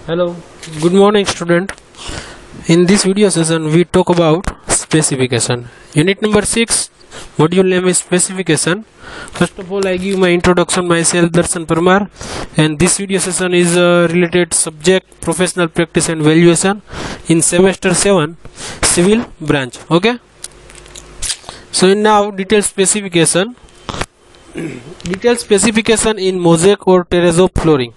Hello, good morning student. In this video session we talk about specification. Unit number 6, module name is specification. First of all I give my introduction, myself Darshan Parmar, and this video session is related subject professional practice and valuation in semester 7 civil branch. Okay, so in now detailed specification in mosaic or terrazzo flooring.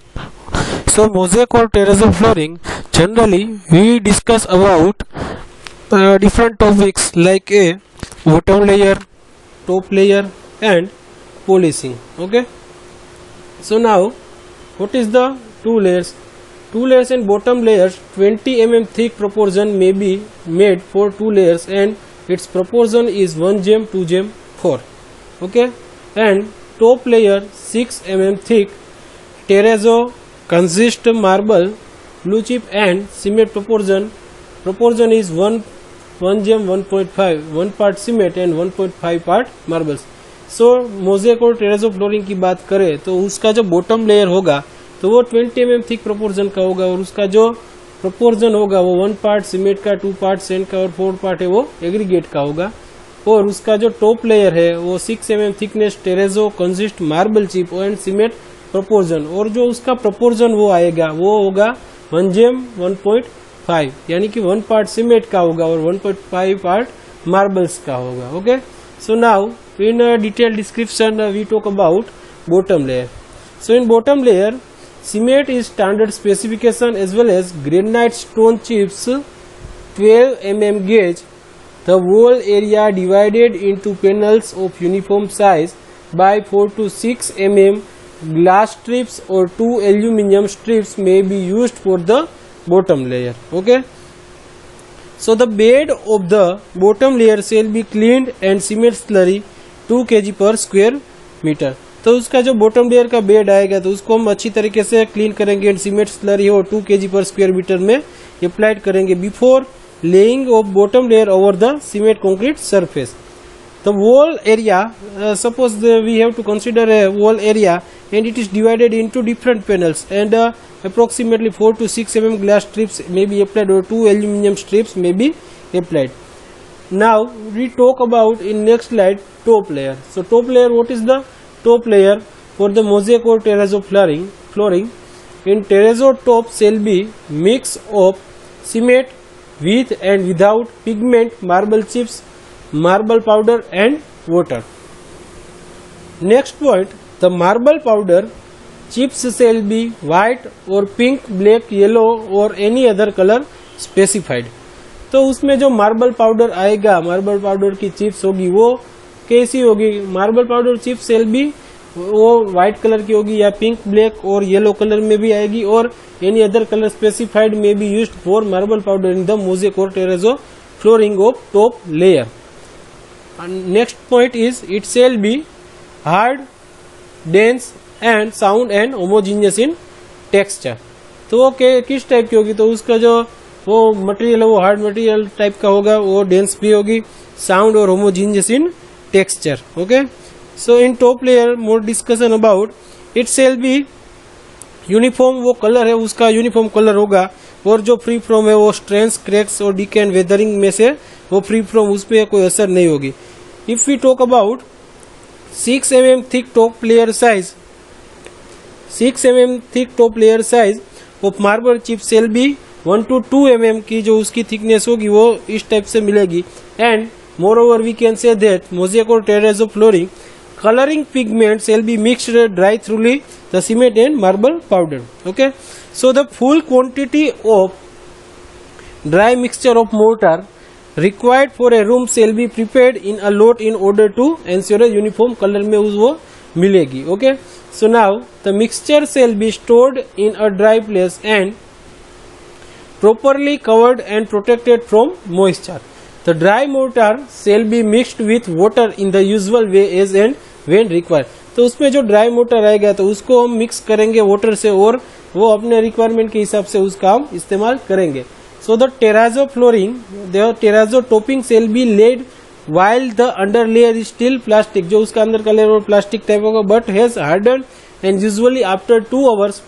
So mosaic or terrazzo flooring, generally we discuss about different topics like a bottom layer, top layer and polishing. Okay, so now what is the two layers? Two layers and bottom layers 20 mm thick proportion may be made for two layers and its proportion is 1 gem 2 gem 4. Okay, and top layer 6 mm thick terrazzo consist marble, blue chip and cement proportion is 1 gem 1.5, 1 part cement and 1.5 part marbles. So mosaic और terrazzo flooring की बात करें तो उसका जो bottom layer होगा तो वो 20 mm थिक प्रोपोर्शन का होगा और उसका जो प्रोपोर्शन होगा वो 1 पार्ट सीमेंट का, 2 पार्ट सैंड का और 4 पार्ट है वो एग्रीगेट का होगा। और उसका जो टॉप लेयर है वो 6 mm thickness terrazzo consist marble chip and cement proportion, और जो उसका प्रोपोर्शन वो आएगा वो होगा 1 gem 1.5, यानी कि 1 पार्ट सीमेंट का होगा और 1.5 पार्ट मार्बल्स का होगा। Okay, so now in detail description we talk about bottom layer. So in bottom layer cement is standard specification as well as granite stone chips 12 mm gauge. The wall area divided into panels of uniform size by 4 to 6 mm. Glass strips or 2 aluminum strips may be used for the bottom layer. Okay, so the bed of the bottom layer shall be cleaned and cement slurry 2 kg per square meter. तो उसका जो bottom layer का bed आएगा तो उसको हम अच्छी तरीके से क्लीन करेंगे एंड सीमेंट स्लरी और 2 kg पर स्क्वायर मीटर में अप्लाइड करेंगे before laying of bottom layer over the cement concrete surface. The wall area, suppose we have to consider a wall area and it is divided into different panels and approximately 4 to 6 mm glass strips may be applied or 2 aluminum strips may be applied. Now we talk about in next slide top layer. So top layer, what is the top layer for the mosaic or terrazzo flooring? In terrazzo top shall be mix of cement with and without pigment, marble chips, marble powder and water. Next point, the marble powder chips shall be white or pink, black, yellow or any other color specified. तो उसमें जो marble powder आएगा, marble powder की chips होगी वो कैसी होगी? Marble powder chips cell भी वो व्हाइट कलर की होगी या पिंक, ब्लैक और येलो कलर में भी आएगी और एनी अदर कलर स्पेसिफाइड में be used for marble powder in the mosaic और terrazzo flooring of top layer. Next point is it shall be hard, dense and sound and homogeneous in texture. तो वो किस type की होगी? तो उसका जो वो मटेरियल है वो हार्ड मटेरियल टाइप का होगा, वो डेंस भी होगी, साउंड और homogeneous in texture. Okay, so in top layer more discussion about it shall be uniform. वो कलर है उसका यूनिफॉर्म कलर होगा और जो फ्री फ्रॉम है वो स्ट्रेंथ, क्रैक्स और डिक एंड वेदरिंग में से वो फ्री फ्रॉम, उस पर कोई असर नहीं होगी. If we talk about 6 mm thick top layer size, 6 mm thick top layer size of marble chip shall be 1 to 2 mm की जो उसकी थिकनेस होगी वो इस टाइप से मिलेगी. And moreover we can say that mosaic और terrazzo flooring coloring pigment shall be mixed dry thoroughly the cement and marble powder. Okay, so the full quantity of dry mixture of mortar required for a room shall be prepared in a lot in order to ensure a uniform color में वो मिलेगी. Okay, so now the mixture shall be stored in a dry place and properly covered and protected from moisture. The dry mortar shall be mixed with water in the usual way as and when required. तो उसमें जो dry motor आएगा तो उसको हम mix करेंगे water से और वो अपने रिक्वायरमेंट के हिसाब से उसका हम इस्तेमाल करेंगे. So the terrazzo flooring, the terrazzo topping shall be laid while the under layer is still plastic, जो उसका अंदर का लेयर और प्लास्टिक टाइप होगा, but has hardened and usually after 2 hours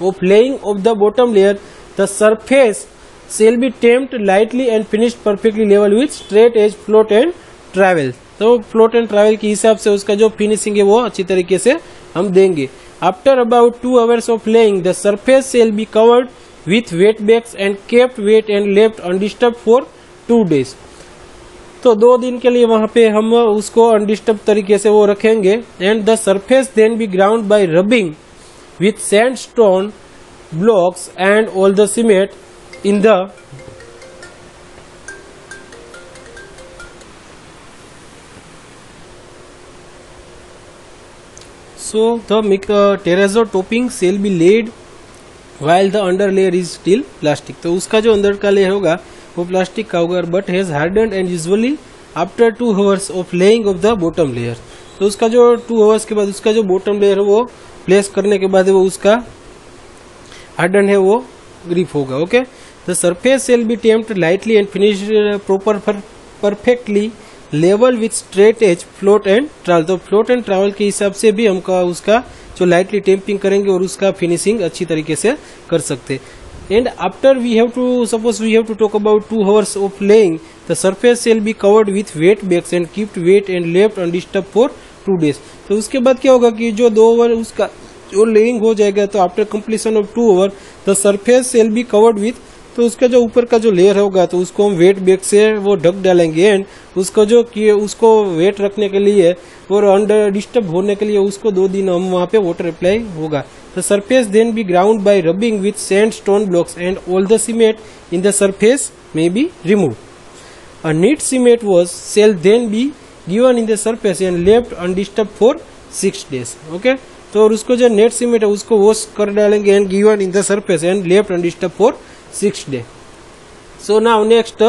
of laying of the bottom layer, the surface shall be tamped lightly and finished perfectly level with straight edge float and travel. तो float and travel के हिसाब से उसका जो finishing है वो अच्छी तरीके से हम देंगे. After about 2 hours of laying the surface shall be covered with wet bags and kept wet and left undisturbed for 2 days. तो 2 दिन के लिए वहां पे हम उसको अनडिस्टर्ब तरीके से वो रखेंगे. And the surface then be ground by rubbing with sandstone blocks and all the cement in the So the terrazzo topping shall be laid while the under layer is still plastic. तो उसका जो अंदर का layer होगा वो plastic का होगा, but has hardened and usually after 2 hours of laying of the bottom layer. तो उसका जो 2 hours के बाद उसका जो bottom layer है वो प्लेस करने के बाद वो उसका hardened है वो ग्रिप होगा. Okay, the surface shall be tamped lightly and finished perfectly level with straight edge float and travel. तो फ्लोट एंड ट्रैवल के हिसाब से भी हमका उसका जो लाइटली टेम्पिंग करेंगे और उसका फिनिशिंग अच्छी तरीके से कर सकते. And after we have to suppose we have to talk about 2 hours of laying the surface shall be covered with wet bags and keeped wet and left undisturbed for 2 days. तो उसके बाद क्या होगा कि जो 2 hour उसका जो laying हो जाएगा तो after completion of 2 hour the surface shall be covered with, तो उसका जो ऊपर का जो लेयर होगा तो उसको हम वेट बैग से वो ढक डालेंगे. एंड उसको जो उसको वेट रखने के लिए और अंडर डिस्टर्ब होने के लिए उसको 2 दिन हम वहाँ पे वाटर अप्लाई होगा. The surface then be ground by rubbing with sandstone blocks and all the cement in the surface may be removed. A neat cement wash shall then be given in the surface and left undisturbed for 6 days. Okay, तो और उसको जो net cement है उसको wash कर डालेंगे and given in the surface and left undisturbed for 6 days. So now next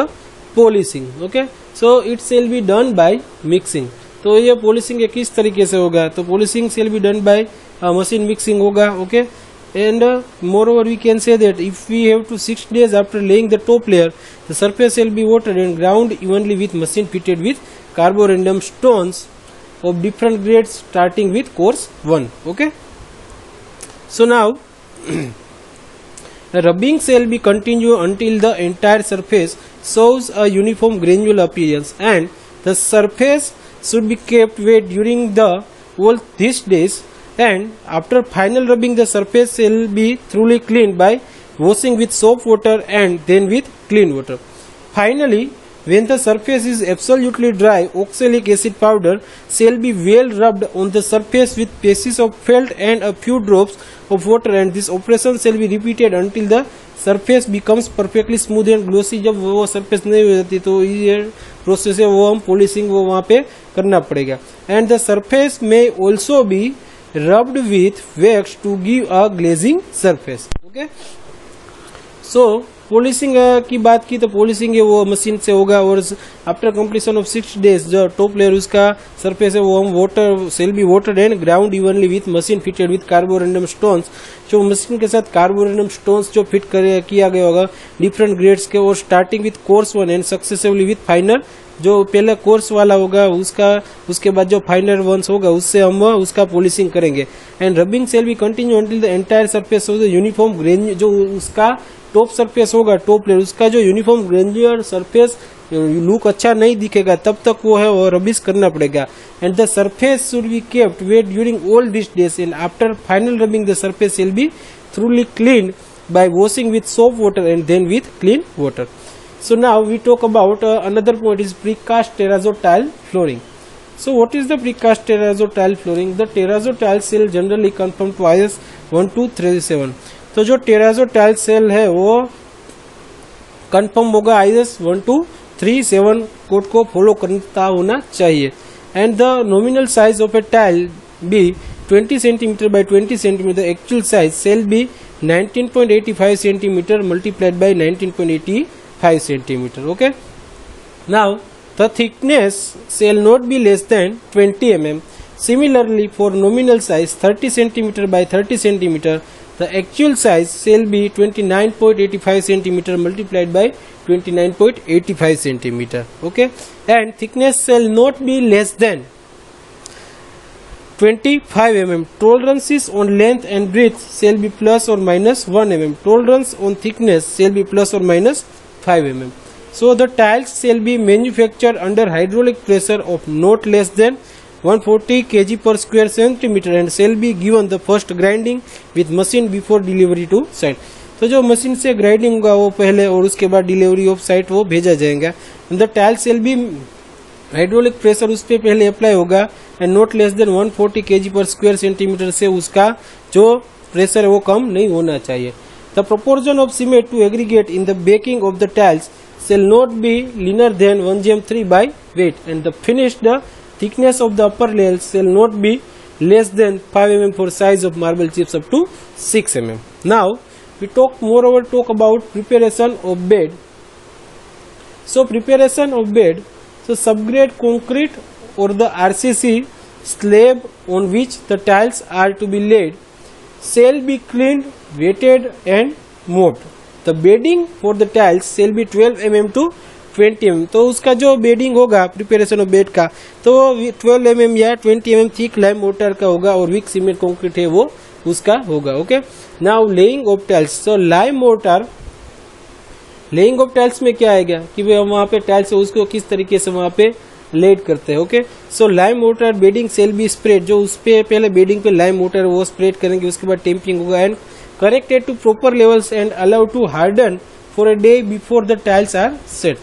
polishing. Okay, so it shall be done by mixing. तो ये polishing किस तरीके से होगा, तो polishing shall be done by machine mixing होगा. Okay, and moreover we can say that if we have to 6 days after laying the top layer, the surface shall be watered and ground evenly with machine fitted with carborundum stones of different grades starting with coarse 1. Okay, so now rubbing shall be continued until the entire surface shows a uniform granular appearance, and the surface should be kept wet during all these days. And after final rubbing, the surface shall be thoroughly cleaned by washing with soap water and then with clean water. Finally, when the surface is absolutely dry, oxalic acid powder shall be well rubbed on the surface with pieces of felt and a few drops of water, and this operation shall be repeated until the surface becomes perfectly smooth and glossy. जब वो surface नहीं हो जाती तो ये process है वो हम पॉलिशिंग वो वहाँ पे करना पड़ेगा. And the surface may also be rubbed with wax to give a glazing surface. Okay, so polishing की बात की तो पॉलिशिंग है वो मशीन से होगा. और आफ्टर कंप्लीशन ऑफ 6 days जो टॉप लेयर उसका सरफेस है वो हम water shall be watered and ground evenly with machine fitted with carborundum stones. जो मशीन के साथ कार्बोरेंडम स्टोन्स जो फिट किया गया होगा डिफरेंट ग्रेड्स के, और starting with course 1 and successively with फाइनर. जो पहले कोर्स वाला होगा उसके बाद जो फाइनर वंस होगा उससे हम उसका पॉलिशिंग करेंगे. And rubbing shall be continued until the entire surface of the uniform grain. जो उसका टॉप सरफेस होगा टॉप लेयर उसका जो यूनिफॉर्म ग्रेन्युलर सरफेस लुक अच्छा नहीं दिखेगा तब तक वो है वो रबिश करना पड़ेगा. And the surface should be kept wet during all this days, and after final rubbing the surface will be thoroughly cleaned by washing with soap water and then with clean water. So now we talk about another point is precast terrazzo tile flooring. So what is the precast terrazzo tile flooring? The terrazzo tile shell generally conform to IS 1237. तो जो terrazzo tile shell है वो confirm होगा IS 1237 code को follow करता होना चाहिए. And the nominal size of a tile be 20 cm by 20 cm. The actual size shall be 19.85 cm multiplied by 19.85 cm. Okay. Now the thickness shall not be less than 20 mm. Similarly, for nominal size 30 cm by 30 cm, the actual size shall be 29.85 cm multiplied by 29.85 cm. Okay, and thickness shall not be less than 25 mm. Tolerances on length and breadth shall be plus or minus 1 mm. Tolerance on thickness shall be plus or minus 5 mm. So the tiles shall be manufactured under hydraulic pressure of not less than 140 kg per square centimeter and shall be given the first grinding with machine before delivery to site. तो जो machine से grinding होगा वो पहले और उसके बाद delivery of site वो भेजा जाएगा. द टाइल सेल भी हाइड्रोलिक प्रेशर उस पर पहले अप्लाई होगा and not less than 140 kg पर स्क्वायर सेंटीमीटर से उसका जो प्रेशर है वो कम नहीं होना चाहिए. The proportion of cement to aggregate in the backing of the tiles shall not be linear than 1/3 by weight and the finished thickness of the upper layer shall not be less than 5 mm for size of marble chips up to 6 mm. Now we talk about preparation of bed. So preparation of bed, so subgrade concrete or the RCC slab on which the tiles are to be laid shall be cleaned, wetted and mopped. The bedding for the tiles shall be 12 mm to 20 mm. तो उसका जो bedding होगा preparation of bed का तो 12 mm या 20 mm thick lime mortar का होगा और वीक सीमेंट कंक्रीट है वो उसका होगा. Okay, now laying of tiles. So lime mortar laying of tiles में क्या आएगा कि वहाँ पे टाइल्स है उसको किस तरीके से वहाँ पे लेड करते हैं. Okay, so lime mortar bedding shall be spread. जो उस पे पहले बेडिंग पे लाइम मोर्टार वो स्प्रेड करेंगे, उसके बाद टेम्पिंग होगा and corrected to proper levels and allowed to harden for a day before the tiles are set.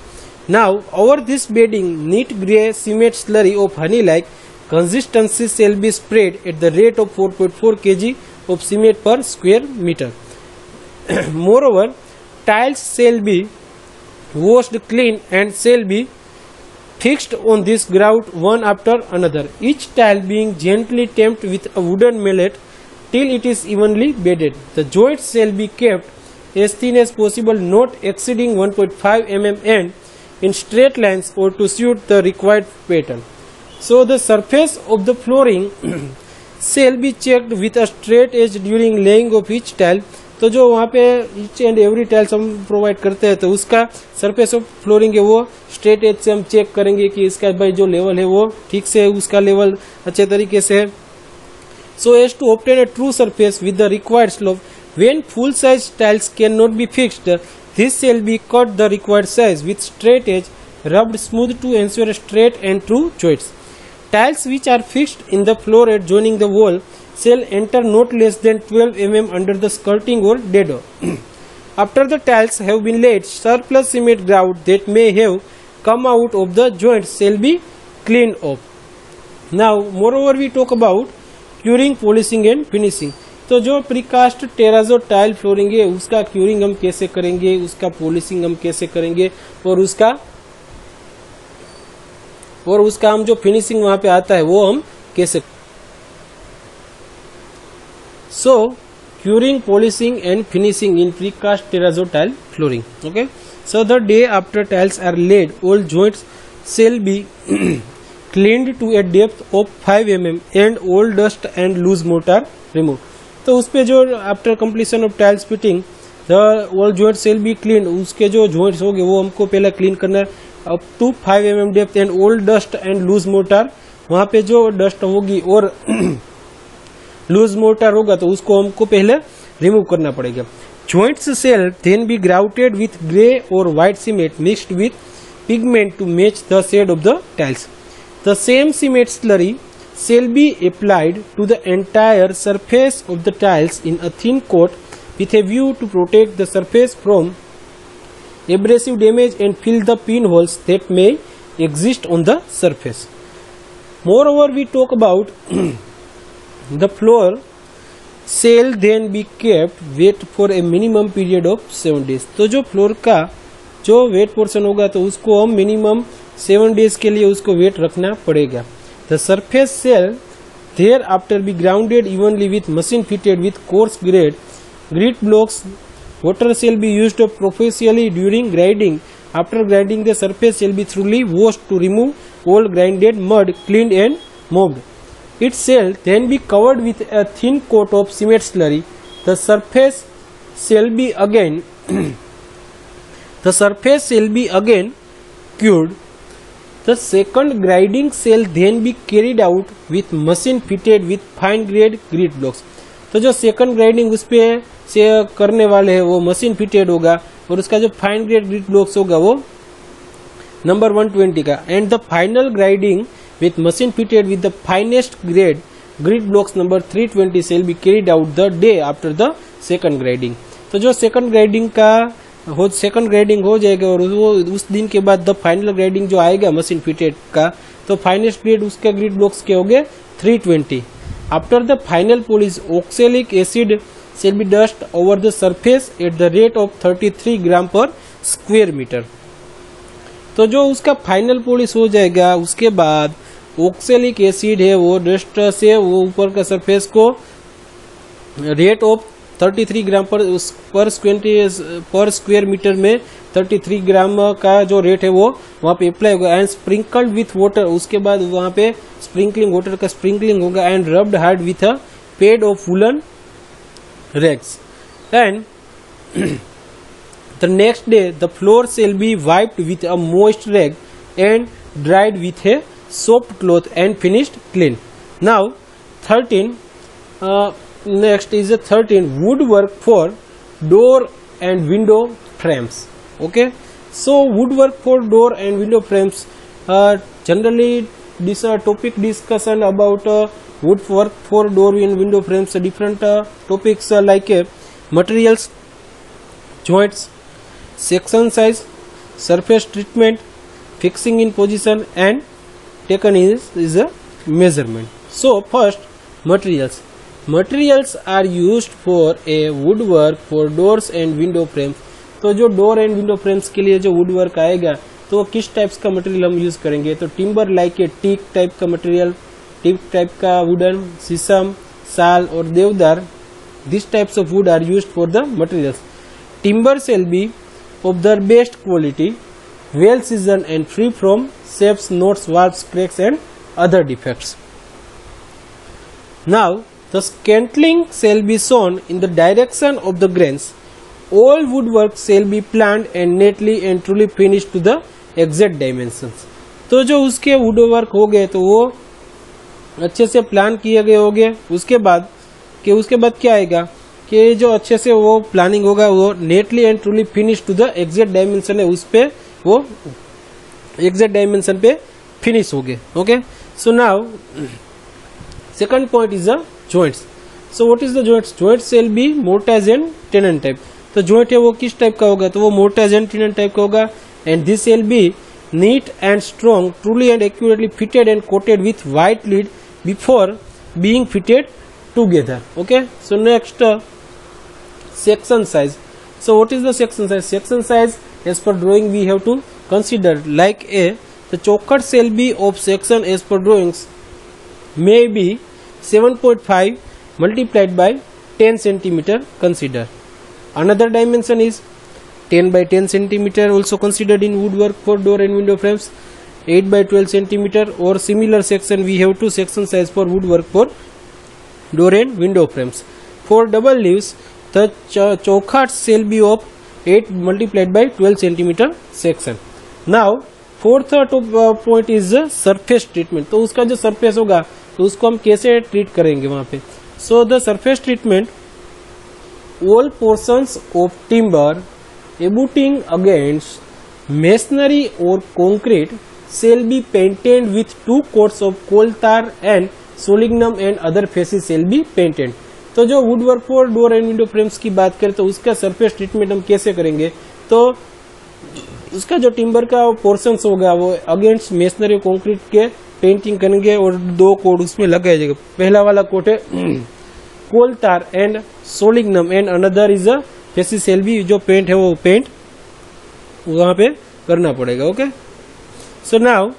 Now over this bedding neat grey cement slurry of honey like consistency shall be spread at the rate of 4.4 kg of cement per square meter. Moreover, tiles shall be washed clean and shall be fixed on this grout one after another, each tile being gently tamped with a wooden mallet till it is evenly bedded. The joints shall be kept as thin as possible, not exceeding 1.5 mm and in straight lines or to suit the required pattern. So the surface of the flooring shall be checked with a straight edge during laying of each tile. तो जो वहाँ पे each and every tiles हम provide करते हैं तो उसका surface of flooring है वो स्ट्रेट एज से हम चेक करेंगे कि इसका भाई जो लेवल है वो ठीक से उसका लेवल अच्छे तरीके से है. So as to obtain a true surface with the required slope, when full size tiles cannot be fixed, this shall be cut the required size with straight edge, rubbed smooth to ensure straight and true joints. Tiles which are fixed in the floor adjoining the wall shall enter not less than 12 mm under the skirting or dado. After the tiles have been laid, surplus cement grout that may have come out of the joints shall be cleaned off. Now moreover we talk about curing, polishing and finishing. तो जो precast terrazzo tile flooring है उसका curing हम कैसे करेंगे, उसका polishing हम कैसे करेंगे और उसका हम जो फिनिशिंग वहां पे आता है वो हम कैसे. So curing, polishing and finishing in precast terrazzo tile flooring. Okay, so the day after tiles are laid all joints shall be cleaned to a depth of 5 mm and all dust and loose mortar removed. तो उस पे जो after completion of tiles fitting the all joint shall be clean, उसके जो joints होंगे वो हमको पहले क्लीन करना है up to 5 mm depth and all dust and loose mortar. वहाँ पे जो डस्ट होगी और लूज मोर्टार होगा तो उसको हमको पहले रिमूव करना पड़ेगा. Joints shall then be grouted with grey और white cement mixed with pigment to match the shade of the tiles. The same cement slurry shall be applied to the entire surface of the tiles in a thin coat with a view to protect the surface from abrasive damage and fill the pinholes that may exist on the surface. Moreover, we talk about the floor shall then be kept wet for a minimum period of 7 days. तो जो floor का जो wait portion होगा तो उसको हम minimum 7 days के लिए उसको वेट रखना पड़ेगा. The surface shall thereafter be grounded evenly with machine fitted with coarse grade grit blocks. Water shall be used professionally during grinding. After grinding the surface shall be thoroughly washed to remove all grinded mud, cleaned and mopped. It shall then be covered with a thin coat of cement slurry. The surface shall be again cured The second grinding shall then be carried out with machine fitted with fine grade grit blocks. तो जो second grinding उस पे से करने वाले हैं वो machine fitted होगा और उसका जो फाइन ग्रेड ग्रिड ब्लॉक्स होगा वो नंबर 120 का. And the final grinding with machine fitted with the finest grade grid blocks number 320 shall be carried out the day after the second grinding. तो जो second grinding हो जाएगा और वो उस दिन के बाद द फाइनल ग्राइंडिंग जो आएगा मशीन फिटेड का, तो फाइनेस्ट ग्रेड उसके ग्रिड ब्लॉक्स के हो गए 320. After the final polish, oxalic acid shall be dusted over the surface at the rate of 33 ग्राम पर स्क्वायर मीटर. तो जो उसका फाइनल पॉलिश हो जाएगा उसके बाद ऑक्सैलिक एसिड है वो डस्ट से वो ऊपर का सरफेस को रेट ऑफ 33 ग्राम पर स्क्वायर मीटर में 33 ग्राम का जो रेट है वो वहाँ पे अप्लाई होगा. एंड स्प्रिंकल्ड विथ वाटर, उसके बाद वहाँ पे स्प्रिंकलिंग वाटर का स्प्रिंकलिंग होगा. And rubbed hard with a paid of woollen rags. And the next day the floor shall be wiped with a moist rag and dried with A soft cloth and finished clean. Now 13 next is a 13 woodwork for door and window frames. Okay, so woodwork for door and window frames, generally this topic discussion about woodwork for door and window frames. Different topics like materials, joints, section size, surface treatment, fixing in position, and taken is a measurement. So first, materials. Materials are used for a woodwork for doors and window frames. तो जो door and window frames के लिए जो woodwork आएगा तो किस types का material हम यूज करेंगे. तो timber like a teak type का मटेरियल, टीक टाइप का वुडन, शीशम, साल और deodar, this types of wood are used for the materials. Timber shall be of the best quality, well seasoned and free from shapes, knots, warps, cracks and other defects. Now the scantling shall be shown in the direction of the grains. All woodwork shall be planned and neatly and truly finished to the exact dimensions. तो जो उसके woodwork हो गए तो वो अच्छे से plan किए गए हो गए. उसके बाद क्या आएगा कि जो अच्छे से वो प्लानिंग होगा वो neatly and truly finish to the exact dimension है, उस पे वो एग्जैक्ट डायमेंशन पे फिनिश हो गए. Okay, so now second point is the joints. So what is the joints? Joints shall be mortise and tenon type. तो जॉइंट है वो किस टाइप का होगा? तो वो मोर्टाइज एंड टेनन टाइप का होगा. And this shall be neat and strong, truly and accurately fitted and coated with white lead before being fitted together. Okay, so next section size. So what is the section size? Section size as per drawing we have to consider like the choker shall be of section as per drawings may be 7.5 multiplied by 10 centimeter consider. Another dimension is 10 by 10 centimeter also considered in woodwork for door and window frames. 8 by 12 centimeter or similar section we have two section size for woodwork for door and window frames. For double leaves the chaukhats shall be of 8 multiplied by 12 centimeter section. Now fourth point is the surface treatment. तो उसका जो surface होगा तो उसको हम कैसे treat करेंगे वहाँ पे. So the surface treatment, all portions of timber abutting against masonry or concrete shall be painted with 2 coats of coal tar and solignum and other faces shall be painted. तो जो woodwork for door and window frames की बात करें तो उसका surface treatment हम कैसे करेंगे. तो उसका जो टिम्बर का पोर्शंस होगा वो अगेंस्ट मेसनरी कंक्रीट के पेंटिंग करेंगे और 2 कोड उसमें लगाया जाएगा. पहला वाला कोट है coal tar and Solignum and another is a faces shall be. जो पेंट है वो पेंट वहां पे करना पड़ेगा. Okay, so now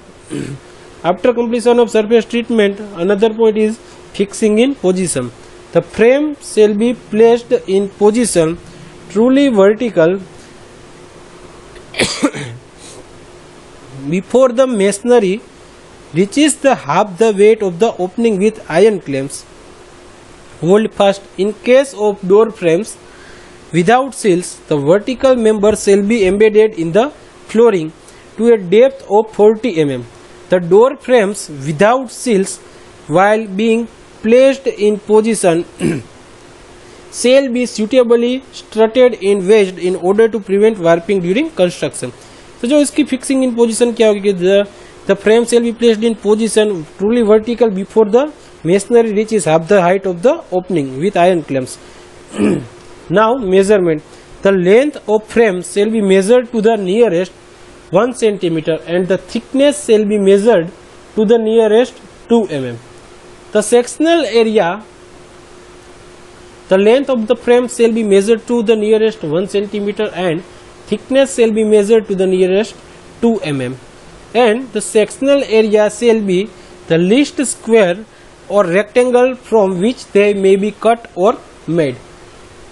after completion of surface treatment another point is fixing in position. The frame shall be placed in position truly vertical before the masonry reaches the half the weight of the opening with iron clamps. Hold fast. In case of door frames without seals, the vertical member shall be embedded in the flooring to a depth of 40 mm. the door frames without seals while being placed in position shall be suitably strutted in wedged in order to prevent warping during construction. तो जो इसकी fixing in position क्या होगी, the frame shall be placed in position truly vertical before the masonry reaches half the height of the opening with iron clamps. Now measurement. The length of frame shall be measured to the nearest 1 centimeter and the thickness shall be measured to the nearest 2 mm. The sectional area, the length of the frame shall be measured to the nearest 1 centimeter and thickness shall be measured to the nearest 2 mm. And the sectional area shall be the least square or rectangle from which they may be cut or made.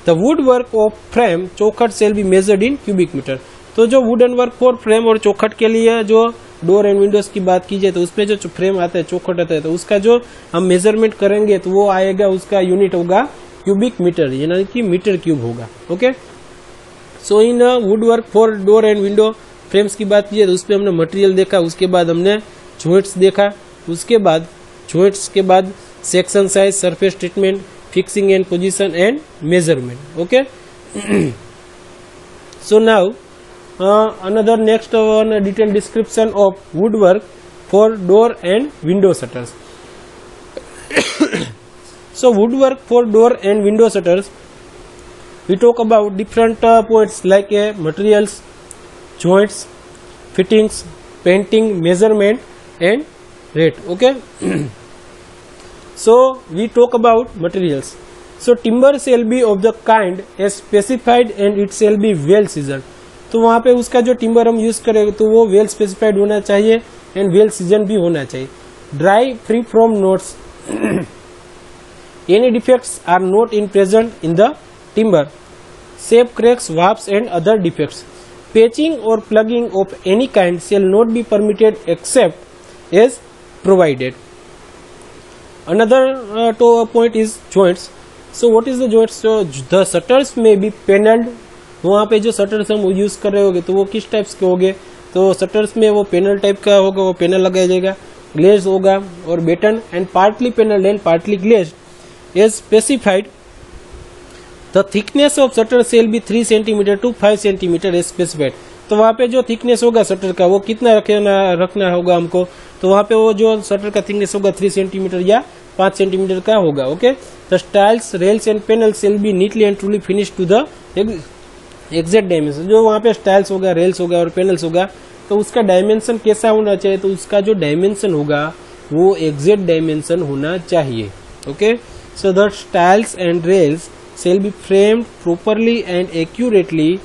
The woodwork of frame चौखट shall be measured in cubic meter. तो जो wooden work for frame और चौखट के लिए जो door and Windows की बात की जाए तो उसमें जो फ्रेम आता है, चौखट आता है, तो उसका जो हम मेजरमेंट करेंगे तो वो आएगा, उसका यूनिट होगा क्यूबिक मीटर, यानी कि मीटर क्यूब होगा. Okay, so in woodwork for door and window frames की बात की जाए तो उसमें हमने मटेरियल देखा, उसके बाद हमने जॉइंट्स देखा, उसके बाद जॉइंट्स के बाद section size, surface treatment, fixing and position and measurement. Okay. So now another next one, detailed description of woodwork for door and window shutters. So woodwork for door and window shutters, we talk about different points like materials, joints, fittings, painting, measurement and rate. Okay. So we talk about materials. So timber shall be of the kind as specified and it shall be well seasoned. तो वहाँ पे उसका जो timber हम use करेंगे तो वो well specified होना चाहिए एंड वेल सीजन भी होना चाहिए. Dry, free from knots, any defects are not in present in the timber, shape, cracks, warps and other defects. Patching और plugging of any kind shall not be permitted except as provided. Another point is joints. So what is the joints? So the shutters may be paneled. वहाँ पे जो shutters हम use कर रहे होंगे तो वो किस टाइप्स के होंगे, तो शटर्स में वो पैनल टाइप का होगा, वो पैनल लगाया जाएगा, ग्लेज होगा और batten and partly panelled and partly glazed as specified. The thickness of shutter shall be 3 centimetre to 5 centimetre as specified. तो वहाँ पे जो थिकनेस होगा शटर का वो कितना रखना होगा हमको, तो वहाँ पे वो जो शटर का थिकनेस होगा 3 सेंटीमीटर या 5 सेंटीमीटर का होगा. Okay, the stiles, rails and panels shall be neatly and truly finish to the exact dimension. जो वहाँ पे स्टाइल्स होगा, रेल्स होगा और पैनल्स होगा तो उसका डायमेंशन कैसा होना चाहिए, तो उसका जो डायमेंशन होगा वो एग्जैक्ट डायमेंशन होना चाहिए. Okay, so the styles and rails shall be framed properly and accurately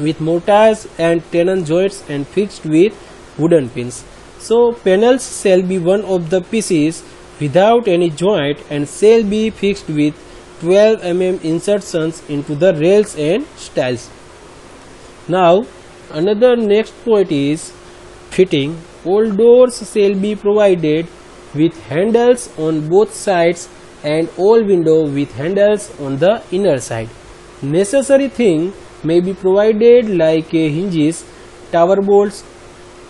with mortars and tenon joints and fixed with wooden pins. So panels shall be one of the pieces without any joint and shall be fixed with 12 mm insertions into the rails and stiles. Now another next point is fitting. All doors shall be provided with handles on both sides and all windows with handles on the inner side. Necessary thing may be provided like hinges, tower bolts,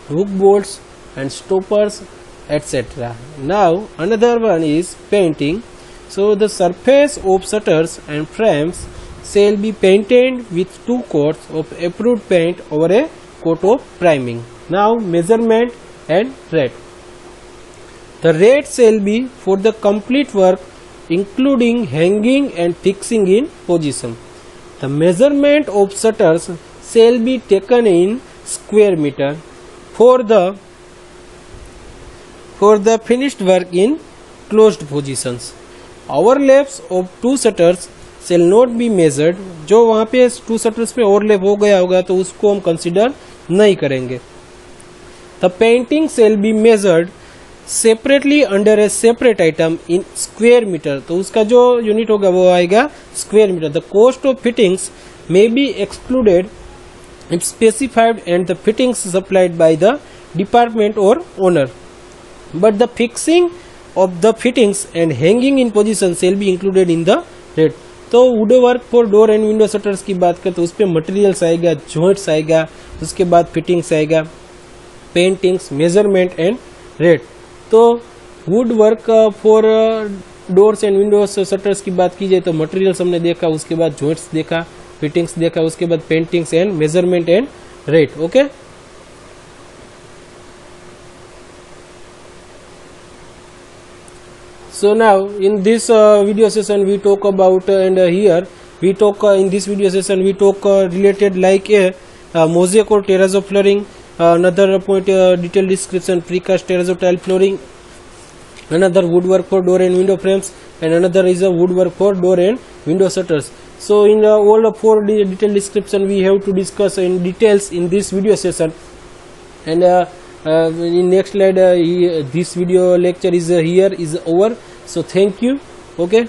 hook bolts and stoppers, etc. Now another one is painting. So the surface of shutters and frames shall be painted with 2 coats of approved paint over a coat of priming. Now measurement and rate. The rate shall be for the complete work including hanging and fixing in position. The measurement of shutters shall be taken in square meter for the finished work in closed positions. Overlaps of 2 shutters shall not be measured. जो वहाँ पे 2 shutters पे overlap हो गया होगा तो उसको हम consider नहीं करेंगे. The painting shall be measured separately under a separate item in square meter. तो उसका जो यूनिट होगा वो आएगा square metre. The cost of fittings may be excluded if specified and the fittings supplied by the department or owner, but the fixing of the fittings and hanging in position shall be included in the rate. तो would work for door and window shutters की बात करें तो उस पर materials आएगा, joints आएगा, उसके बाद फिटिंग्स आएगा, पेंटिंग्स, मेजरमेंट एंड रेट। तो would work for doors and Windows shutters की बात की जाए तो मटेरियल्स हमने देखा, उसके बाद जॉइंट्स देखा, फिटिंग्स देखा, उसके बाद paintings and measurement and rate. Okay, so now in this video session we talk about and here we talk in this video session we talk related like a mosaic or terrazzo flooring, another point detailed description precast terrazzo tile flooring, another woodwork for door and window frames, and another is a woodwork for door and window shutters. So in all of four detailed description we have to discuss in details in this video session, and in next slide this video lecture is here is over. So thank you. Okay.